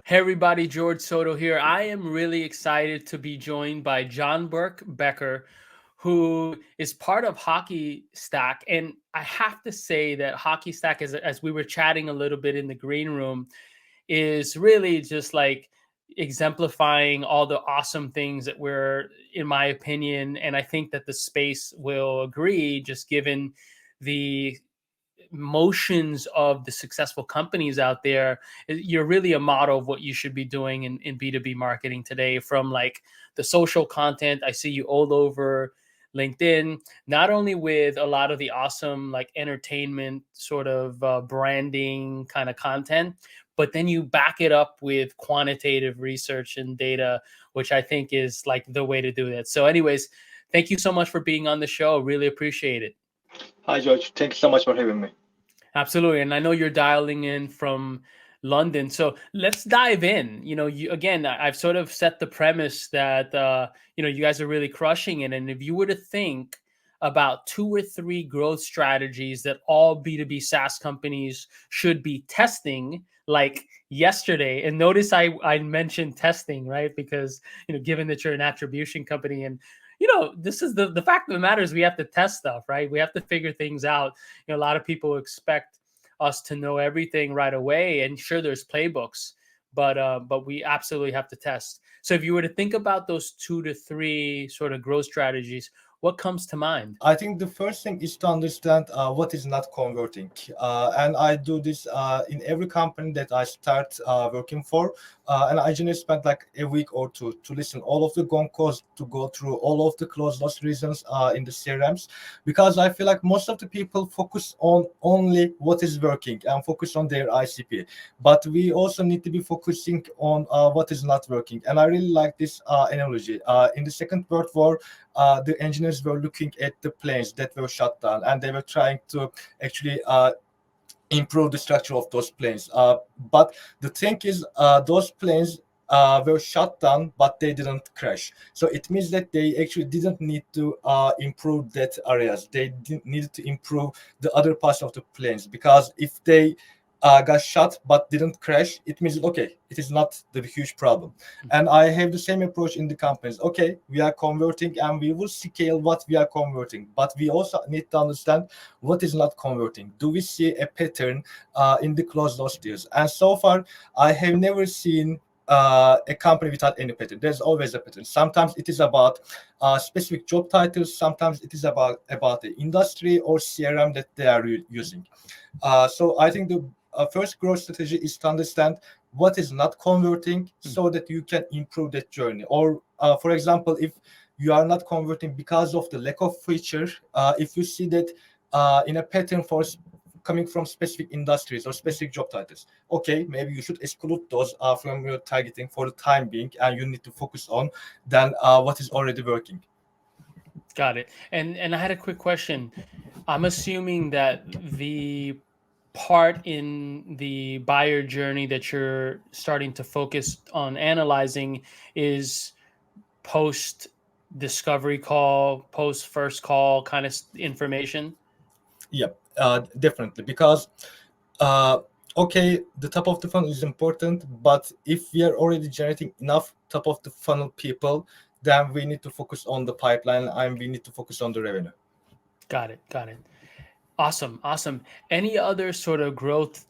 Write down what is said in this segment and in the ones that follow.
Hey everybody, George Soto here. I am really excited to be joined by Canberk Beker, who is part of HockeyStack. And I have to say that HockeyStack, as we were chatting a little bit in the green room, is really just like exemplifying all the awesome things that we're, in my opinion, and I think that the space will agree, just given the motions of the successful companies out there. You're really a model of what you should be doing in B2B marketing today, from like the social content. I see you all over LinkedIn, not only with a lot of the awesome like entertainment sort of branding kind of content, but then you back it up with quantitative research and data, which I think is like the way to do that. So anyways, thank you so much for being on the show. Really appreciate it. Hi, George. Thank you so much for having me. Absolutely. And I know you're dialing in from London. So let's dive in. I've sort of set the premise that, you guys are really crushing it. And if you were to think about 2 or 3 growth strategies that all B2B SaaS companies should be testing, like yesterday, and notice I mentioned testing, right? Because, given that you're an attribution company, and this is the fact of the matter is we have to test stuff, right? We have to figure things out. A lot of people expect us to know everything right away, and sure, there's playbooks, but we absolutely have to test. So if you were to think about those 2 to 3 sort of growth strategies, what comes to mind? I think the first thing is to understand what is not converting. And I do this in every company that I start working for. And I generally spend like a week or two to listen all of the gong calls, to go through all of the close loss reasons in the CRMs, because I feel like most of the people focus on only what is working and focus on their ICP. But we also need to be focusing on what is not working. And I really like this analogy. In the Second World War, the engineers were looking at the planes that were shut down, and they were trying to actually improve the structure of those planes. But the thing is, those planes were shut down, but they didn't crash. So it means that they actually didn't need to improve that areas. They needed to improve the other parts of the planes, because if they got shot but didn't crash, it means okay, it is not the huge problem. And I have the same approach in the companies. Okay, we are converting and we will scale what we are converting, but we also need to understand what is not converting. Do we see a pattern in the closed loss deals? And so far, I have never seen a company without any pattern. There's always a pattern. Sometimes it is about specific job titles. Sometimes it is about the industry or CRM that they are using. So I think the first growth strategy is to understand what is not converting, so that you can improve that journey. Or for example, if you are not converting because of the lack of feature, if you see that in a pattern for coming from specific industries or specific job titles, okay, maybe you should exclude those from your targeting for the time being, and you need to focus on then what is already working. Got it. And I had a quick question. I'm assuming that the part in the buyer journey that you're starting to focus on analyzing is post discovery call, post first call kind of information. Yeah, definitely, because okay, the top of the funnel is important, but if we are already generating enough top of the funnel people, then we need to focus on the pipeline and we need to focus on the revenue. Got it. Awesome. Any other sort of growth,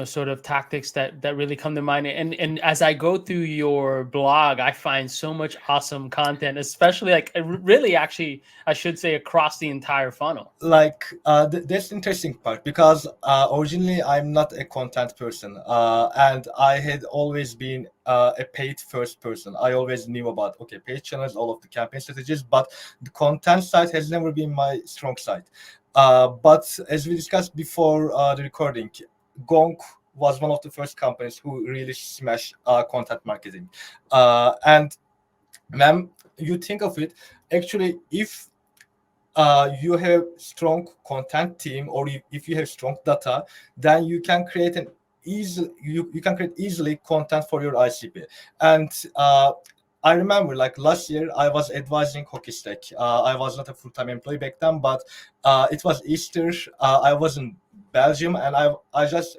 sort of tactics that really come to mind? And as I go through your blog, I find so much awesome content, especially like really, actually, I should say, across the entire funnel. Like that's interesting part, because originally I'm not a content person, and I had always been a paid first person. I always knew about paid channels, all of the campaign strategies, but the content side has never been my strong side. But as we discussed before the recording, Gong was one of the first companies who really smashed content marketing. And when you think of it, actually, if you have strong content team, or if you have strong data, then you can create you can create easily content for your ICP. And I remember, like last year, I was advising HockeyStack. I was not a full-time employee back then, but it was Easter. I wasn't Belgium, and I just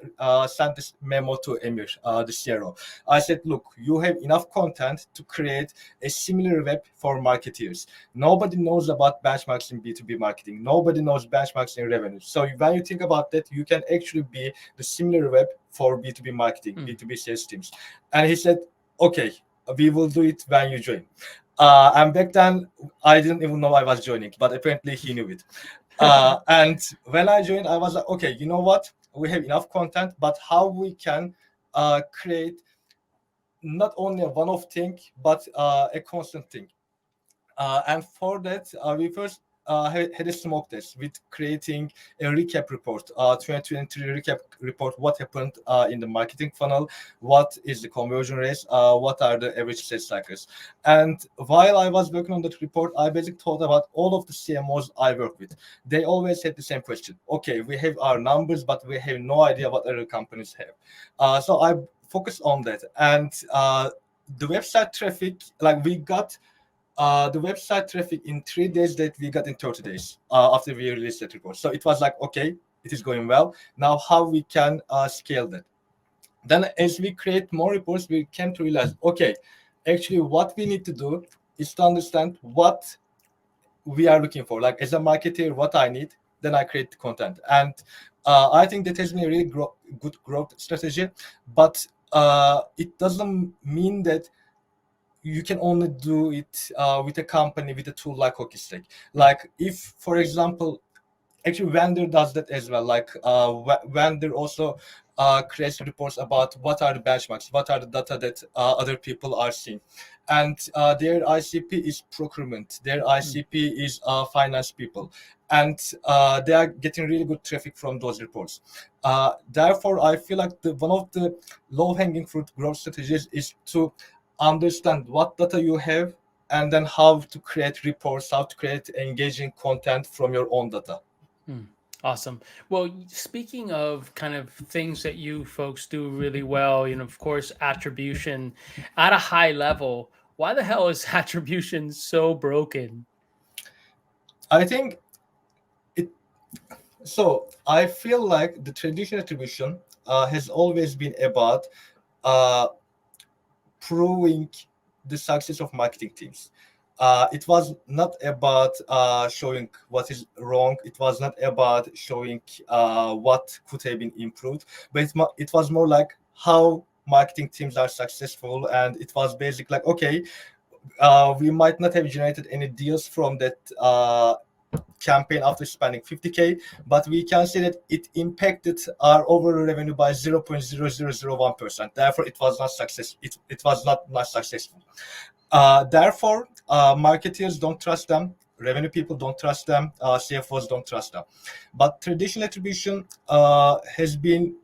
sent this memo to Emir, the CRO. I said, look, you have enough content to create a similar web for marketeers. Nobody knows about benchmarks in B2B marketing. Nobody knows benchmarks in revenue. So when you think about that, you can actually be the similar web for B2B marketing, B2B sales teams. And he said, okay, we will do it when you join. And back then, I didn't even know I was joining, but apparently he knew it. And when I joined, I was like, okay, you know what? We have enough content, but how we can create not only a one-off thing, but a constant thing. And for that, we first had a smoke test with creating a recap report, 2023 recap report, what happened in the marketing funnel, what is the conversion rate, what are the average sales cycles. And while I was working on that report, I basically thought about all of the CMOs I work with. They always had the same question. Okay, we have our numbers, but we have no idea what other companies have. So I focused on that. And the website traffic, like we got the website traffic in 3 days that we got in 30 days after we released that report. So it was like, okay, it is going well. Now how we can scale that. Then as we create more reports, we came to realize, okay, actually what we need to do is to understand what we are looking for. Like as a marketer, what I need, then I create the content. And I think that has been a really good growth strategy, but it doesn't mean that you can only do it with a company, with a tool like HockeyStack. Like if, for example, actually Vendor does that as well. Like Vendor also creates reports about what are the benchmarks, what are the data that other people are seeing. And their ICP is procurement, their ICP is finance people. And they are getting really good traffic from those reports. Therefore, I feel like one of the low-hanging fruit growth strategies is to understand what data you have and then how to create reports, how to create engaging content from your own data. Awesome. Well, speaking of kind of things that you folks do really well, of course, attribution at a high level. Why the hell is attribution so broken? I think I feel like the traditional attribution has always been about proving the success of marketing teams. It was not about showing what is wrong. It was not about showing what could have been improved, but it was more like how marketing teams are successful. And it was basically like, okay, we might not have generated any deals from that campaign after spending 50K, but we can say that it impacted our overall revenue by 0.0001%. Therefore, it was not success. It was not successful. Therefore, marketers don't trust them. Revenue people don't trust them. CFOs don't trust them. But traditional attribution has been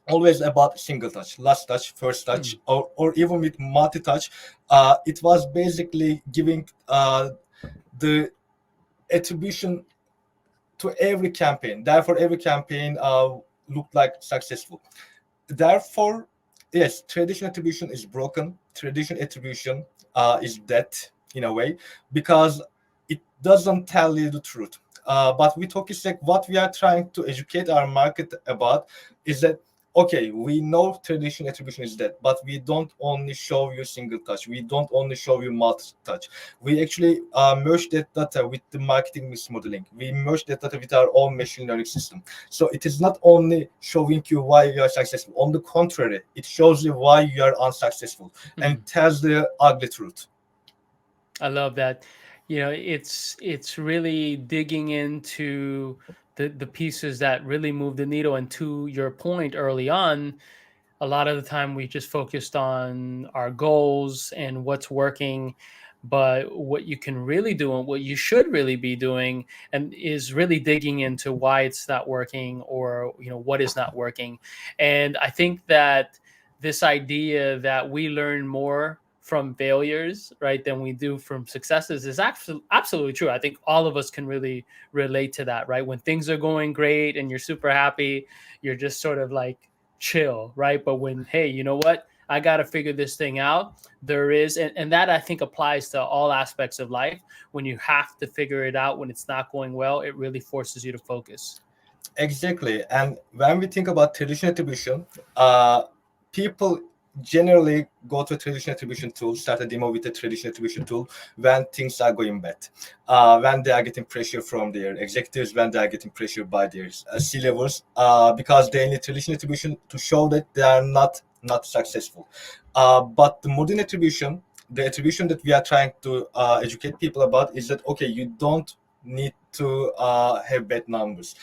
always about single touch, last touch, first touch, or even with multi-touch. It was basically giving the attribution to every campaign. Therefore, every campaign looked like successful. Therefore, yes, traditional attribution is broken. Traditional attribution is dead in a way because it doesn't tell you the truth. But with HockeyStack, what we are trying to educate our market about is that, okay, we know traditional attribution is dead, but we don't only show you single touch. We don't only show you multi-touch. We actually merge that data with the marketing mix modeling. We merge that data with our own machine learning system. So it is not only showing you why you are successful. On the contrary, it shows you why you are unsuccessful and tells the ugly truth. I love that. It's really digging into the pieces that really move the needle. And to your point early on, a lot of the time we just focused on our goals and what's working, but what you can really do and what you should really be doing and is really digging into why it's not working or what is not working. And I think that this idea that we learn more from failures, right, than we do from successes is actually absolutely true. I think all of us can really relate to that, right? When things are going great and you're super happy, you're just sort of like chill, right? But when, hey, you know what? I got to figure this thing out. There is, and that I think applies to all aspects of life. When you have to figure it out, when it's not going well, it really forces you to focus. Exactly. And when we think about traditional attribution, people generally go to a traditional attribution tool, start a demo with a traditional attribution tool when things are going bad, when they are getting pressure from their executives, when they are getting pressure by their C-levels, because they need traditional attribution to show that they are not successful. But the modern attribution, the attribution that we are trying to educate people about is that, okay, you don't need to have bad numbers.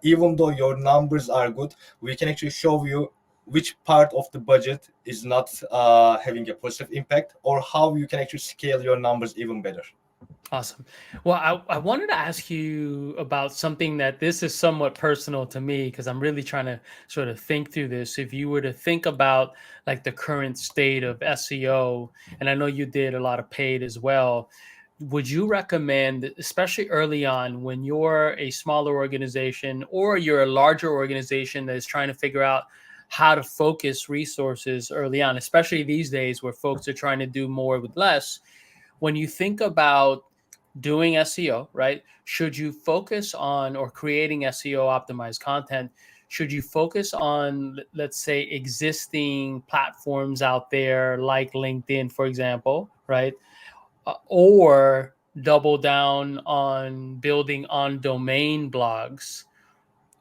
Even though your numbers are good, we can actually show you which part of the budget is not having a positive impact, or how you can actually scale your numbers even better. Awesome. Well, I wanted to ask you about something that this is somewhat personal to me, because I'm really trying to sort of think through this. If you were to think about like the current state of SEO, and I know you did a lot of paid as well, would you recommend, especially early on when you're a smaller organization or you're a larger organization that is trying to figure out how to focus resources early on, especially these days where folks are trying to do more with less? When you think about doing SEO, right? Should you focus on, or creating SEO optimized content, should you focus on, let's say, existing platforms out there like LinkedIn, for example, right? Or double down on building on domain blogs?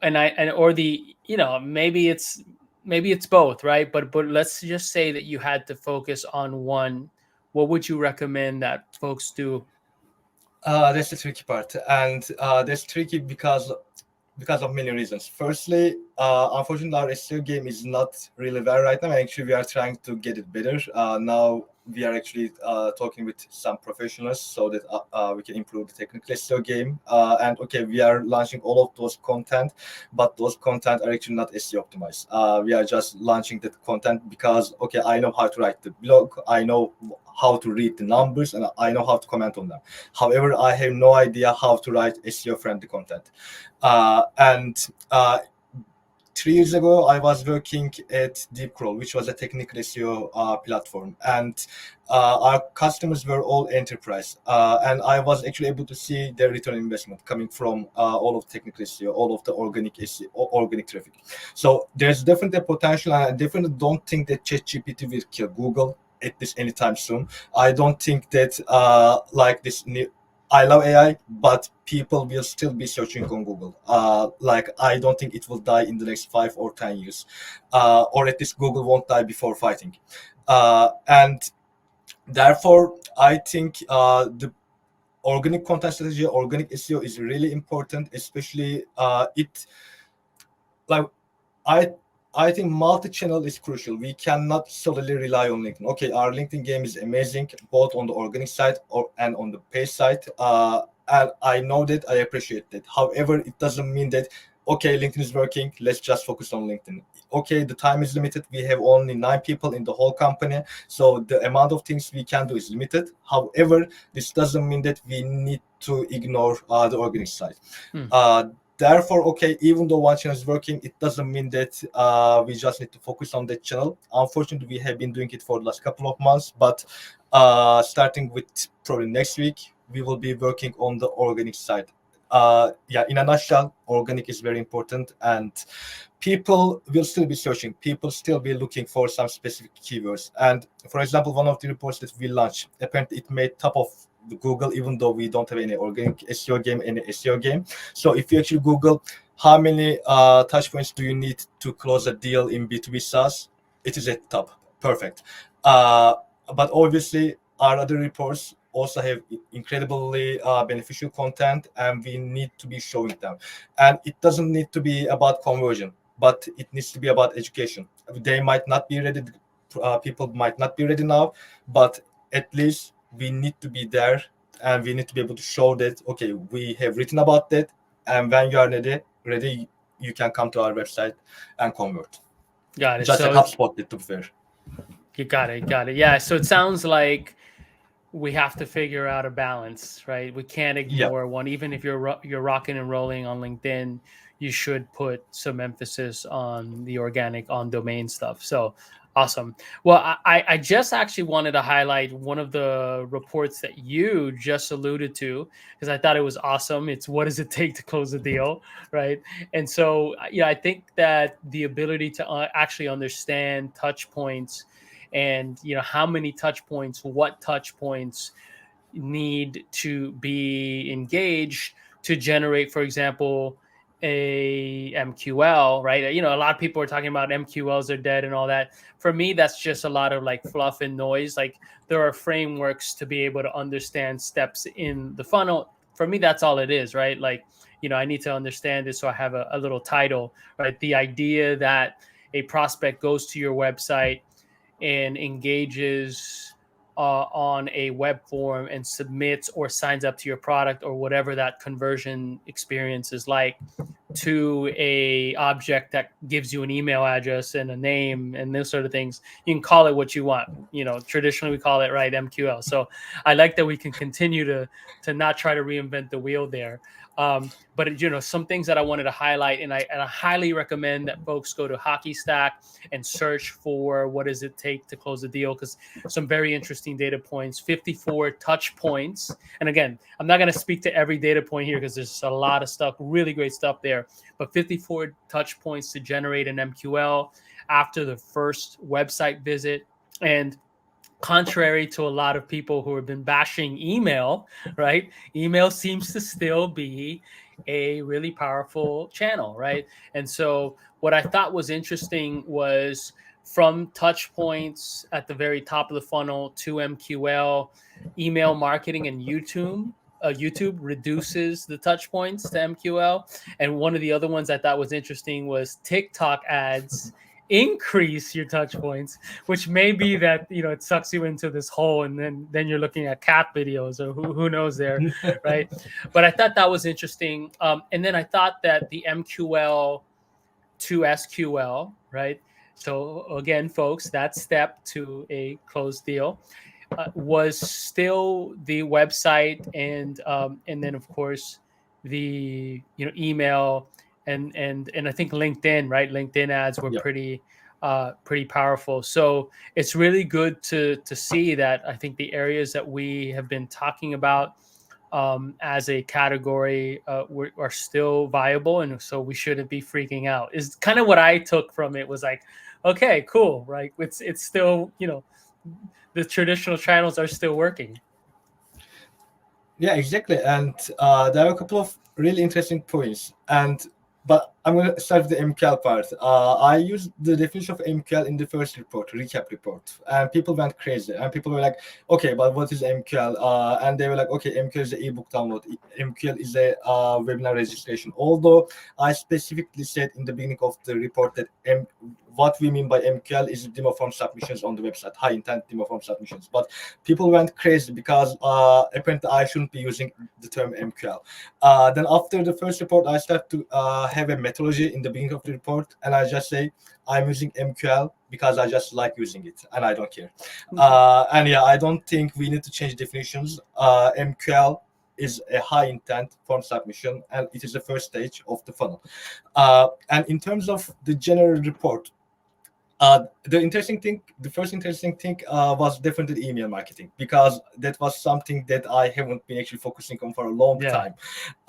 And or the, maybe it's both, right? But let's just say that you had to focus on one. What would you recommend that folks do? That's the tricky part, and that's tricky because of many reasons. Firstly, unfortunately, our SEO game is not really well right now. Actually, we are trying to get it better. Now we are actually talking with some professionals so that we can improve the technical SEO game. And okay, we are launching all of those content, but those content are actually not SEO optimized. We are just launching that content because, okay, I know how to write the blog, I know how to read the numbers, and I know how to comment on them. However, I have no idea how to write SEO friendly content. And 3 years ago, I was working at DeepCrawl, which was a technical SEO platform, and our customers were all enterprise, and I was actually able to see their return on investment coming from all of technical SEO, all of the organic SEO, organic traffic. So there's definitely a potential, and I definitely don't think that ChatGPT will kill Google at this anytime soon. I don't think that like this new. I love AI, but people will still be searching on Google. Like, I don't think it will die in the next 5 or 10 years, or at least Google won't die before fighting. And therefore, I think the organic content strategy, organic SEO is really important, especially it like I I think multi-channel is crucial. We cannot solely rely on LinkedIn. Okay, our LinkedIn game is amazing, both on the organic side and on the paid side. And I know that, I appreciate that. However, it doesn't mean that, okay, LinkedIn is working, let's just focus on LinkedIn. Okay, the time is limited. We have only 9 people in the whole company, so the amount of things we can do is limited. However, this doesn't mean that we need to ignore the organic side. Therefore, okay, even though one channel is working, it doesn't mean that we just need to focus on that channel. Unfortunately, we have been doing it for the last couple of months, but starting with probably next week, we will be working on the organic side. Yeah, in a nutshell, organic is very important, and people will still be searching. People still be looking for some specific keywords. And for example, one of the reports that we launched, apparently it made top of the Google, even though we don't have any organic SEO game, any SEO game. So if you actually Google how many touch points do you need to close a deal in B2B SaaS, it is at the top. Perfect. But obviously, our other reports also have incredibly beneficial content, and we need to be showing them. And it doesn't need to be about conversion, but it needs to be about education. They might not be ready. People might not be ready now, but at least we need to be there, and we need to be able to show that, okay, we have written about that, and when you are ready, you can come to our website and convert. Got it. Just So like HubSpot did, to be fair. you got it. Got it. Yeah. So it sounds like we have to figure out a balance, right? We can't Yeah. ignore one. Even if you're rocking and rolling on LinkedIn, you should put some emphasis on the organic, on domain stuff. So Awesome. Well, I just actually wanted to highlight one of the reports that you just alluded to because I thought it was awesome. It's what does it take to close a deal, right? And so, yeah, I think that the ability to actually understand touch points and how many touch points, what touch points need to be engaged to generate, for example, a MQL, right? A lot of people are talking about MQLs are dead and all that. For me, that's just a lot of like fluff and noise. Like there are frameworks to be able to understand steps in the funnel. For me, that's all it is, right? Like, I need to understand it so I have a little title, right? The idea that a prospect goes to your website and engages on a web form and submits or signs up to your product or whatever that conversion experience is like, to a object that gives you an email address and a name and those sort of things. You can call it what you want. Traditionally we call it, right, MQL. So I like that we can continue to not try to reinvent the wheel there. But some things that I wanted to highlight, and I highly recommend that folks go to HockeyStack and search for what does it take to close a deal, because some very interesting data points, 54 touch points. And again, I'm not going to speak to every data point here because there's a lot of stuff, really great stuff there, but 54 touch points to generate an MQL after the first website visit. And contrary to a lot of people who have been bashing email, right? Email seems to still be a really powerful channel, right? And so what I thought was interesting was from touch points at the very top of the funnel to MQL, email marketing and YouTube reduces the touch points to MQL. And one of the other ones I thought was interesting was TikTok ads increase your touch points, which may be that it sucks you into this hole, and then you're looking at cat videos or who knows there, right? But I thought that was interesting. And then I thought that the MQL to SQL, right? So again, folks, that step to a closed deal was still the website and then of course the email and I think LinkedIn, right? LinkedIn ads were pretty powerful. So it's really good to see that I think the areas that we have been talking about as a category are still viable, and so we shouldn't be freaking out. Is kind of what I took from it. Was like, okay, cool, right? It's still the traditional channels are still working. Yeah, exactly. And there are a couple of really interesting points. But I'm going to start with the MQL part. I used the definition of MQL in the first report, recap report, and people went crazy. And people were like, okay, but what is MQL? And they were like, okay, MQL is an ebook download. MQL is a webinar registration. Although I specifically said in the beginning of the report that what we mean by MQL is demo form submissions on the website, high intent demo form submissions. But people went crazy because apparently I shouldn't be using the term MQL. Then after the first report, I started to have a methodology in the beginning of the report, and I just say I'm using MQL because I just like using it and I don't care. And yeah, I don't think we need to change definitions. MQL is a high intent form submission, and it is the first stage of the funnel. And in terms of the general report, the first interesting thing was definitely email marketing, because that was something that I haven't been actually focusing on for a long time.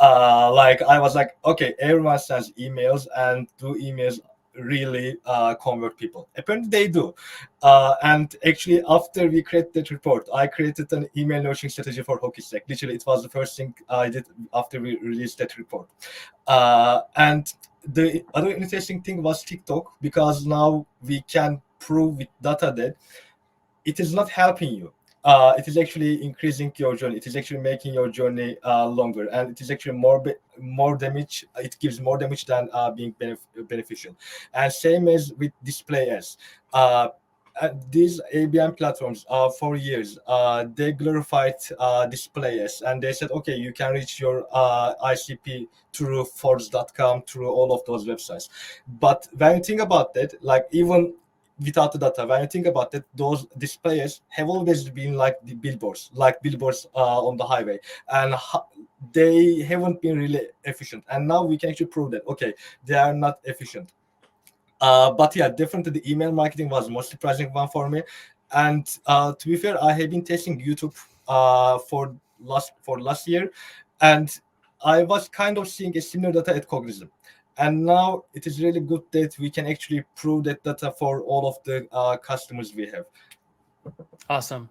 Like I was like, okay, everyone sends emails, and do emails really convert people? Apparently they do. And actually, after we created that report, I created an email nurturing strategy for HockeyStack. Literally, it was the first thing I did after we released that report. And the other interesting thing was TikTok, because now we can prove with data that it is not helping you. It is actually increasing your journey. It is actually making your journey longer, and it is actually more damage. It gives more damage than being beneficial. And same as with display ads. These ABM platforms for years they glorified display ads, and they said, okay, you can reach your ICP through Forbes.com, through all of those websites. But when you think about that, like even without the data, when you think about it, those displays have always been like the billboards on the highway, and they haven't been really efficient. And now we can actually prove that, okay, they are not efficient. But yeah, definitely the email marketing was most surprising one for me. And to be fair, I have been testing YouTube for last year, and I was kind of seeing a similar data at Cognizant. And now it is really good that we can actually prove that data for all of the customers we have. Awesome.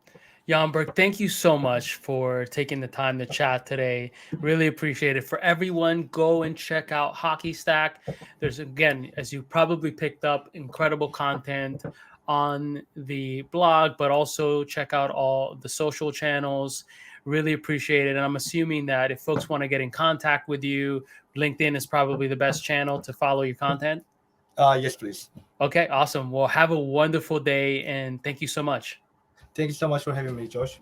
Canberk, thank you so much for taking the time to chat today. Really appreciate it. For everyone, go and check out HockeyStack. There's, again, as you probably picked up, incredible content on the blog, but also check out all the social channels. Really appreciate it. And I'm assuming that if folks want to get in contact with you, LinkedIn is probably the best channel to follow your content. Yes, please. Okay, awesome. Well, have a wonderful day and thank you so much. Thank you so much for having me, Josh.